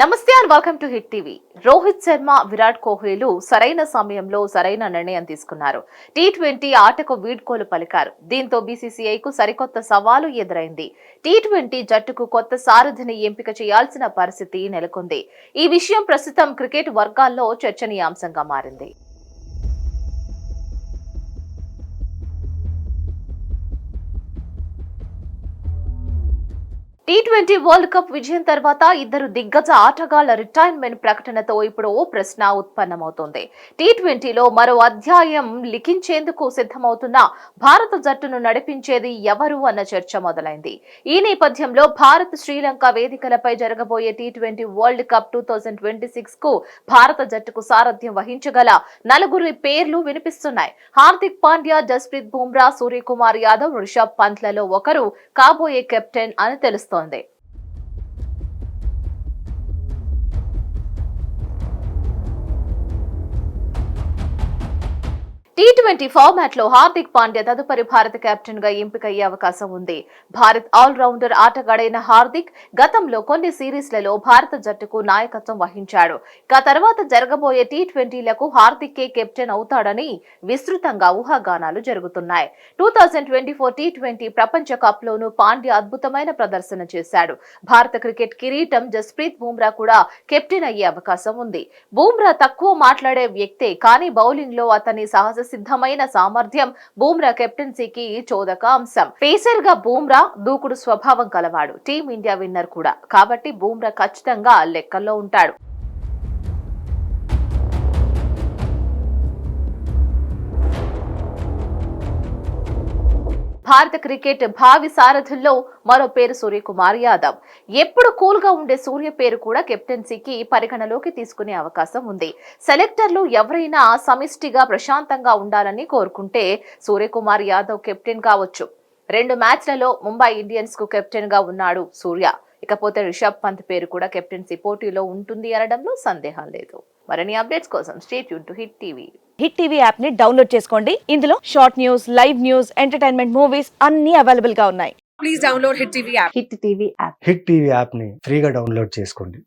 నమస్తే and welcome to hit TV. Rohit Sharma, Virat కోహ్లీలు సరైన సమయంలో సరైన నిర్ణయం తీసుకున్నారు. టీ20 ఆటకు వీడ్కోలు పలికారు. దీంతో బీసీసీఐకు సరికొత్త సవాలు ఎదురైంది. టీ20 జట్టుకు కొత్త సారథిని ఎంపిక చేయాల్సిన పరిస్థితి నెలకొంది. ఈ విషయం ప్రస్తుతం క్రికెట్ వర్గాల్లో చర్చనీయాంశంగా మారింది. టీ20 వరల్డ్ కప్ విజయం తర్వాత ఇద్దరు దిగ్గజ ఆటగాళ్ల రిటైర్మెంట్ ప్రకటనతో ఇప్పుడు ఓ ప్రశ్న ఉత్పన్నమవుతోంది. టీ20లో మరో అధ్యాయం లిఖించేందుకు సిద్ధమవుతున్న భారత జట్టును నడిపించేది ఎవరు అన్న చర్చ మొదలైంది. ఈ నేపథ్యంలో భారత్ శ్రీలంక వేదికలపై జరగబోయే టీ20 వరల్డ్ కప్ 2026 కు భారత జట్టుకు సారథ్యం వహించగల నలుగురి పేర్లు వినిపిస్తున్నాయి. హార్దిక్ పాండ్యా, జస్ప్రీత్ బుమ్రా, సూర్యకుమార్ యాదవ్, రిషబ్ పంత్లలో ఒకరు కాబోయే కెప్టెన్ అని తెలుస్తోంది. టీ20 ఫార్మాట్ లో హార్దిక్ పాండ్యా తదుపరి భారత కెప్టెన్ గా ఎంపికయ్యే అవకాశం ఉంది. భారత్ ఆల్ రౌండర్ ఆటగాడైన హార్దిక్ గతంలో కొన్ని సిరీస్లలో భారత జట్టుకు నాయకత్వం వహించాడు. తర్వాత జరగబోయే టీ20లకు హార్దిక్ కెప్టెన్ అవుతాడని విస్తృతంగా ఊహాగానాలు జరుగుతున్నాయి. 2024 టీ20 ప్రపంచ కప్ లోనూ పాండ్యా అద్భుతమైన ప్రదర్శన చేశాడు. భారత క్రికెట్ కిరీటం జస్ప్రీత్ బుమ్రా కూడా కెప్టెన్ అయ్యే అవకాశం ఉంది. బుమ్రా తక్కువ మాట్లాడే వ్యక్తే, కానీ బౌలింగ్ లో అతని సహజ సిద్ధమైన సామర్థ్యం బుమ్రా కెప్టెన్సీకి చోదక అంశం. పేసర్ గా బుమ్రా దూకుడు స్వభావం కలవాడు. టీమిండియా విన్నర్ కూడా, కాబట్టి బుమ్రా ఖచ్చితంగా లెక్కల్లో ఉంటాడు. భారత క్రికెట్ భావి సారథుల్లో మరో పేరు సూర్యకుమార్ యాదవ్. ఎప్పుడు కూల్ గా ఉండే సూర్య పేరు కూడా కెప్టెన్సీకి పరిగణలోకి తీసుకునే అవకాశం ఉంది. సెలెక్టర్లు ఎవరైనా సమిష్టిగా ప్రశాంతంగా ఉండాలని కోరుకుంటే సూర్యకుమార్ యాదవ్ కెప్టెన్ కావచ్చు. 2 మ్యాచ్లలో ముంబై ఇండియన్స్ కు కెప్టెన్ గా ఉన్నాడు సూర్య. ఇకపోతే రిషబ్ పంత్ పేరు కూడా కెప్టెన్సీ పోటీలో ఉంటుంది అనడంలో సందేహం లేదు. మరిన్ని అప్డేట్స్ కోసం stay tune to hit TV. Hit TV app ని డౌన్లోడ్ చేసుకోండి. ఇందులో short news, live news, entertainment movies అన్ని అవైలబుల్ గా ఉన్నాయి. Please download hit TV app. Hit TV app. Hit TV app ని ఫ్రీగా డౌన్లోడ్ చేసుకోండి.